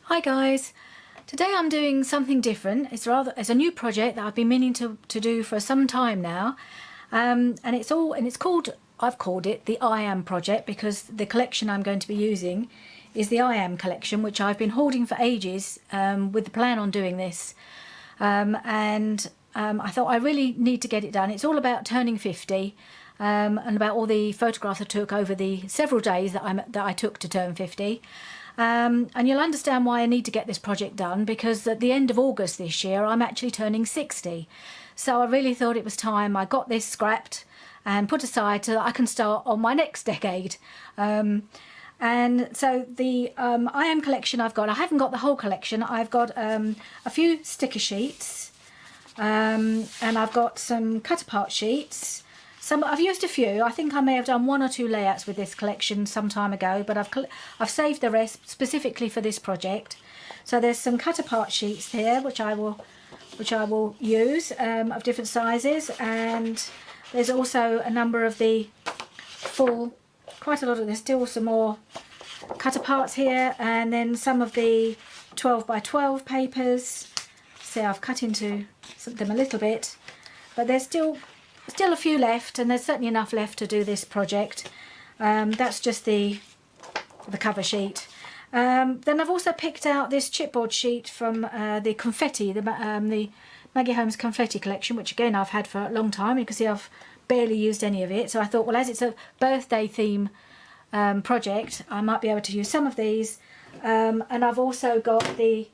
Hi guys, today I'm doing something different. It's a new project that I've been meaning to do for some time now, and I've called it the I Am project because the collection I'm going to be using is the I Am collection, which I've been hoarding for ages with the plan on doing this, and I thought I really need to get it done. It's all about turning 50. And about all the photographs I took over the several days that I took to turn 50. And you'll understand why I need to get this project done, because at the end of August this year I'm actually turning 60. So I really thought it was time I got this scrapped and put aside so that I can start on my next decade. And so the I Am collection I haven't got the whole collection. I've got a few sticker sheets, and I've got some cut apart sheets. I've used a few. I think I may have done one or two layouts with this collection some time ago, but I've saved the rest specifically for this project. So there's some cut apart sheets here which I will use of different sizes, and there's also a number of the quite a lot of, there's still some more cut aparts here, and then some of the 12 by 12 papers. See, I've cut into them a little bit, but there's still a few left, and there's certainly enough left to do this project. That's just the cover sheet. Then I've also picked out this chipboard sheet from the confetti, the Maggie Holmes confetti collection, which again I've had for a long time. You can see I've barely used any of it, so I thought, well, as it's a birthday theme project, I might be able to use some of these. And I've also got the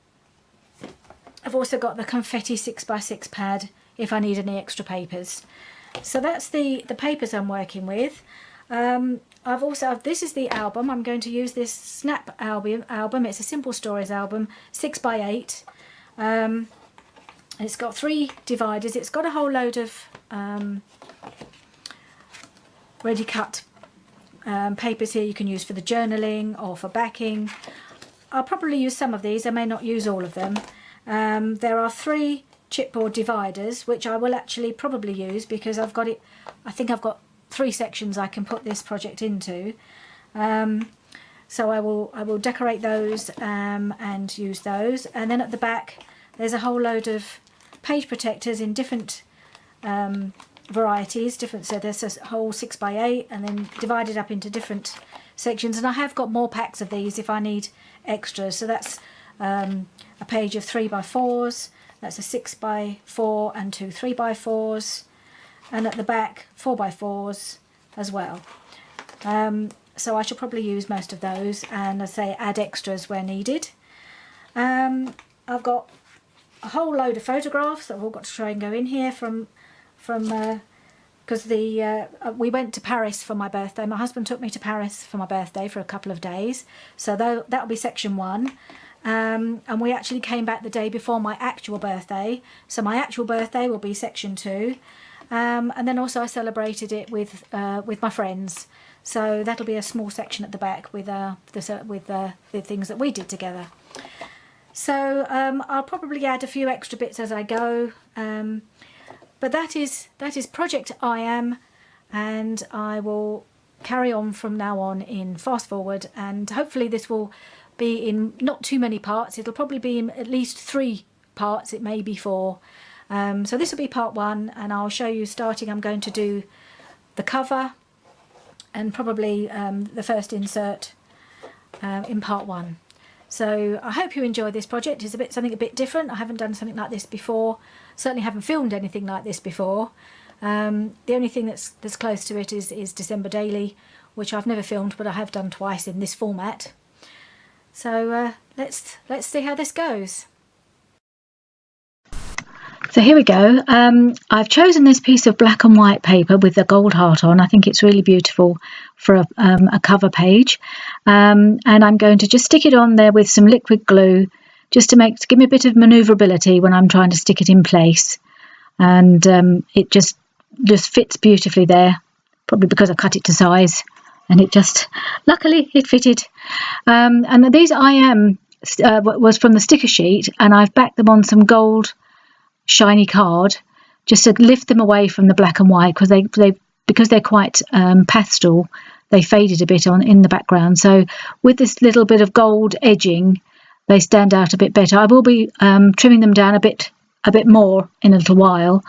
confetti 6x6 pad if I need any extra papers. So that's the papers I'm working with. This is the album. I'm going to use this Snap album. It's a Simple Stories album, 6x8. It's got 3 dividers. It's got a whole load of ready cut papers here you can use for the journaling or for backing. I'll probably use some of these. I may not use all of them. There are 3 chipboard dividers which I will actually probably use because I think I've got 3 sections I can put this project into. So I will decorate those and use those. And then at the back there's a whole load of page protectors in different varieties, so there's a whole 6x8 and then divided up into different sections, and I have got more packs of these if I need extras. So that's a page of 3x4s. That's a 6x4 and 2 3x4s, and at the back 4x4s as well. So I shall probably use most of those, and as I say, add extras where needed. I've got a whole load of photographs that I've all got to try and go in here because we went to Paris for my birthday. My husband took me to Paris for my birthday for a couple of days, so that'll be section 1. And we actually came back the day before my actual birthday, so my actual birthday will be section 2. And then also I celebrated it with my friends, so that'll be a small section at the back with the things that we did together. So I'll probably add a few extra bits as I go, but that is Project I Am, and I will carry on from now on in fast forward, and hopefully this will be in not too many parts. It'll probably be in at least 3 parts, it may be 4. So this will be part 1, and I'll show you starting. I'm going to do the cover and probably the first insert in part 1. So I hope you enjoy this project. It's something a bit different. I haven't done something like this before. Certainly haven't filmed anything like this before. The only thing that's close to it is December Daily, which I've never filmed, but I have done twice in this format. So let's see how this goes. So here we go. I've chosen this piece of black and white paper with the gold heart on. I think it's really beautiful for a cover page. And I'm going to just stick it on there with some liquid glue, just to give me a bit of manoeuvrability when I'm trying to stick it in place. And it just fits beautifully there, probably because I cut it to size. And luckily it fitted. And these I Am was from the sticker sheet, and I've backed them on some gold shiny card just to lift them away from the black and white, because they're quite pastel. They faded a bit in the background. So with this little bit of gold edging, they stand out a bit better. I will be trimming them down a bit more in a little while,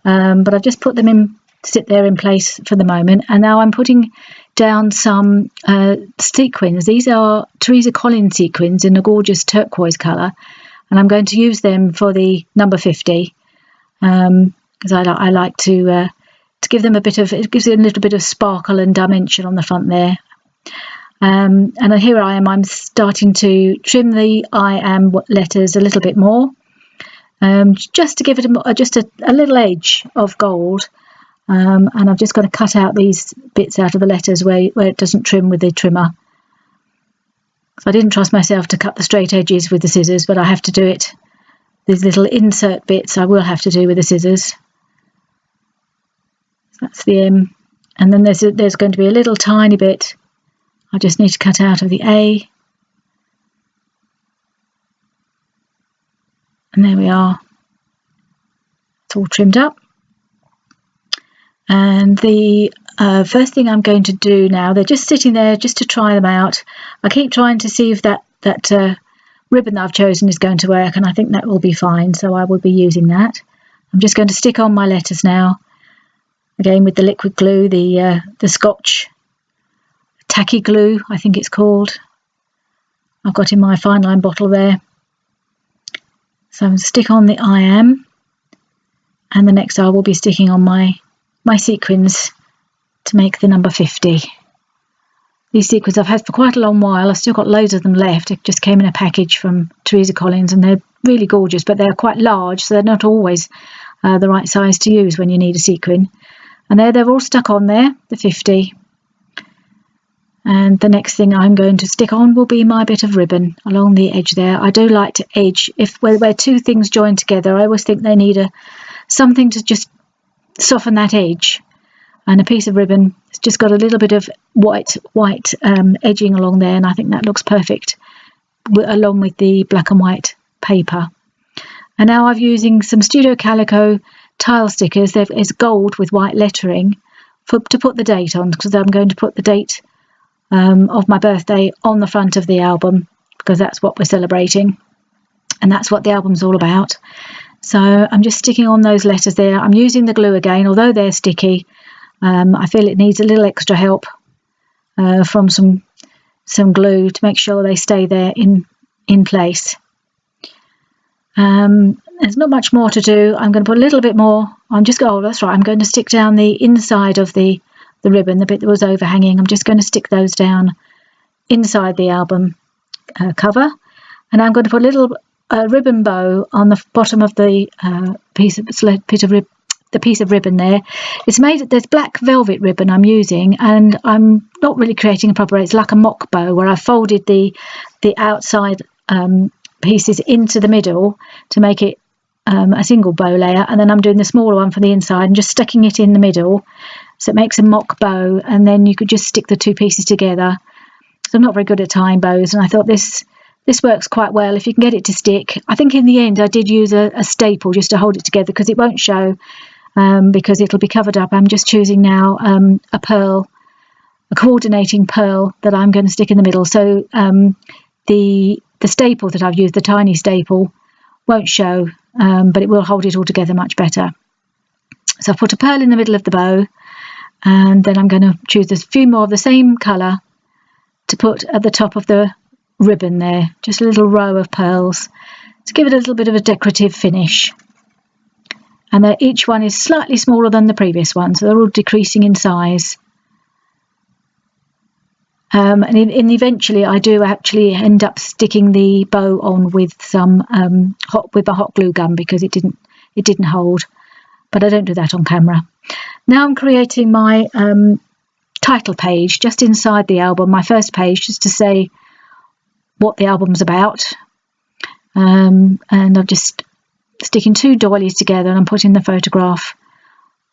but I've just put them in, sit there in place for the moment. And now I'm putting down some sequins. These are Teresa Collins sequins in a gorgeous turquoise colour, and I'm going to use them for the number 50 because I like to give them a bit of, it gives it a little bit of sparkle and dimension on the front there. And here I am, I'm starting to trim the I am letters a little bit more, just to give it just a little edge of gold. And I've just got to cut out these bits out of the letters where it doesn't trim with the trimmer. So I didn't trust myself to cut the straight edges with the scissors, but I have to do it. These little insert bits I will have to do with the scissors. That's the M. And then there's going to be a little tiny bit I just need to cut out of the A. And there we are. It's all trimmed up. And the first thing I'm going to do now, they're just sitting there just to try them out. I keep trying to see if that ribbon that I've chosen is going to work, and I think that will be fine, so I will be using that. I'm just going to stick on my letters now, again with the liquid glue, the Scotch tacky glue, I think it's called. I've got in my fine line bottle there. So I'm going to stick on the I am, and the next I will be sticking on my sequins to make the number 50. These sequins I've had for quite a long while. I've still got loads of them left. It just came in a package from Teresa Collins, and they're really gorgeous, but they're quite large, so they're not always the right size to use when you need a sequin. And they're all stuck on there, the 50. And the next thing I'm going to stick on will be my bit of ribbon along the edge there. I do like to edge, where two things join together, I always think they need something to just soften that edge. And a piece of ribbon, it's just got a little bit of white edging along there, and I think that looks perfect along with the black and white paper. And now I'm using some Studio Calico tile stickers. It's gold with white lettering to put the date on, because I'm going to put the date of my birthday on the front of the album, because that's what we're celebrating and that's what the album's all about. So I'm just sticking on those letters there. I'm using the glue again, although they're sticky. I feel it needs a little extra help from some glue to make sure they stay there in place. There's not much more to do. I'm going to put a little bit more. That's right, I'm going to stick down the inside of the ribbon, the bit that was overhanging. I'm just going to stick those down inside the album cover, and I'm going to put a little ribbon bow on the bottom of the piece of ribbon there. There's black velvet ribbon I'm using, and I'm not really creating a proper, it's like a mock bow where I folded the outside pieces into the middle to make it a single bow layer, and then I'm doing the smaller one for the inside and just sticking it in the middle, so it makes a mock bow, and then you could just stick the two pieces together. So I'm not very good at tying bows, and I thought this works quite well if you can get it to stick. I think in the end I did use a staple just to hold it together, because it won't show, because it'll be covered up. I'm just choosing now a coordinating pearl that I'm going to stick in the middle, so the staple that I've used, the tiny staple, won't show, but it will hold it all together much better. So I've put a pearl in the middle of the bow, and then I'm going to choose a few more of the same colour to put at the top of the ribbon there, just a little row of pearls to give it a little bit of a decorative finish. And each one is slightly smaller than the previous one, so they're all decreasing in size. And eventually I do actually end up sticking the bow on with some hot glue gun, because it didn't hold, but I don't do that on camera. Now I'm creating my title page just inside the album, my first page, just to say what the album's about. And I'm just sticking two doilies together, and I'm putting the photograph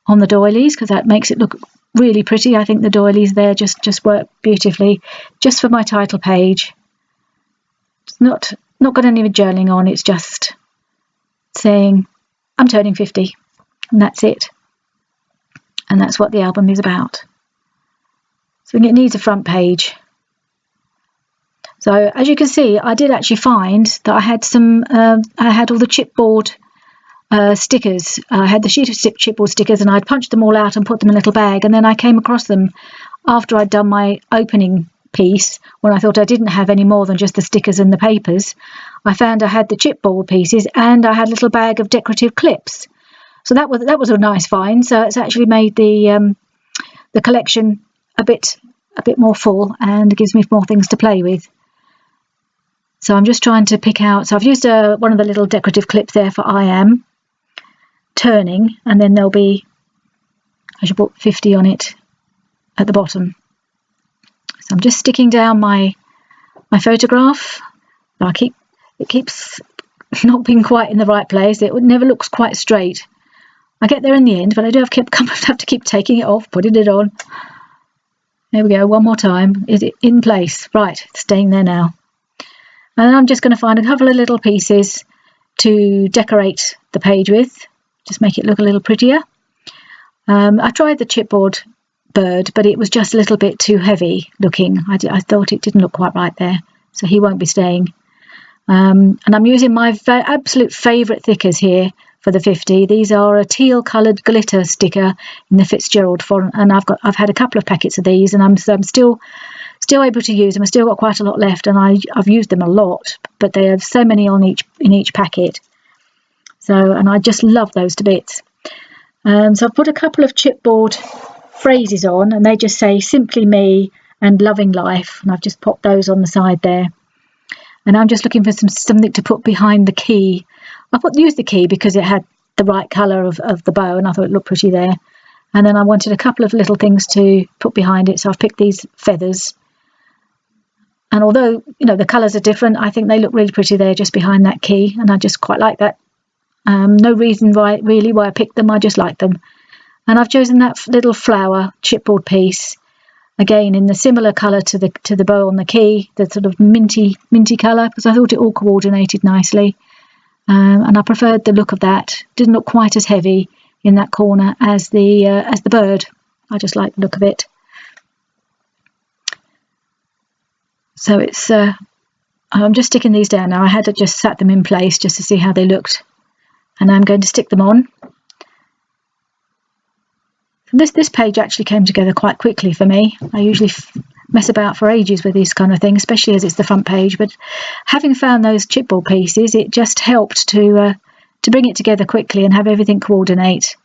on the doilies because that makes it look really pretty. I think the doilies there just work beautifully just for my title page. It's not got any journaling on, it's just saying I'm turning 50, and that's it. And that's what the album is about. So it needs a front page. So as you can see, I did actually find that I had I had all the chipboard stickers. I had the sheet of chipboard stickers, and I'd punched them all out and put them in a little bag, and then I came across them after I'd done my opening piece, when I thought I didn't have any more than just the stickers and the papers. I found I had the chipboard pieces, and I had a little bag of decorative clips. So that was a nice find. So it's actually made the collection a bit more full, and gives me more things to play with. So I'm just trying to pick out. So I've used one of the little decorative clips there for I am turning, and then there'll be, I should put 50 on it at the bottom. So I'm just sticking down my photograph. It keeps not being quite in the right place. It never looks quite straight. I get there in the end, but I do have to keep taking it off, putting it on. There we go, one more time. Is it in place? Right, it's staying there now. And then I'm just going to find a couple of little pieces to decorate the page with, just make it look a little prettier. I tried the chipboard bird, but it was just a little bit too heavy looking. I thought it didn't look quite right there, so he won't be staying. And I'm using my absolute favourite thickers here for the 50. These are a teal coloured glitter sticker in the Fitzgerald font, and I've had a couple of packets of these, and I'm still able to use them. I've still got quite a lot left, and I've used them a lot, but they have so many in each packet. So, and I just love those to bits. So I've put a couple of chipboard phrases on, and they just say "Simply Me" and "Loving Life," and I've just popped those on the side there. And I'm just looking for something to put behind the key. I used the key because it had the right colour of the bow, and I thought it looked pretty there. And then I wanted a couple of little things to put behind it, so I've picked these feathers. And although, the colours are different, I think they look really pretty there just behind that key, and I just quite like that. No reason why I picked them, I just like them. And I've chosen that little flower chipboard piece, again in the similar colour to the bow on the key, the sort of minty colour, because I thought it all coordinated nicely. And I preferred the look of that. Didn't look quite as heavy in that corner as the bird. I just like the look of it. So it's I'm just sticking these down now. I had to just set them in place just to see how they looked, and I'm going to stick them on. This page actually came together quite quickly for me. I usually mess about for ages with this kind of thing, especially as it's the front page, but having found those chipboard pieces, it just helped to bring it together quickly and have everything coordinate.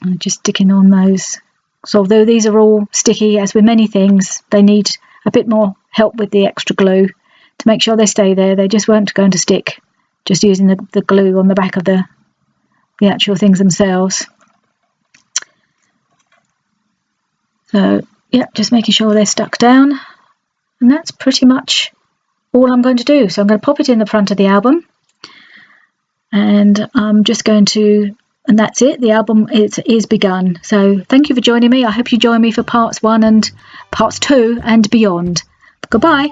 I'm just sticking on those. So although these are all sticky, as with many things, they need a bit more help with the extra glue to make sure they stay there. They just weren't going to stick just using the glue on the back of the actual things themselves. So yeah, just making sure they're stuck down, and that's pretty much all I'm going to do. So I'm going to pop it in the front of the album, and I'm just going to, and that's it. The album is begun. So thank you for joining me. I hope you join me for parts 1 and parts 2 and beyond. Goodbye.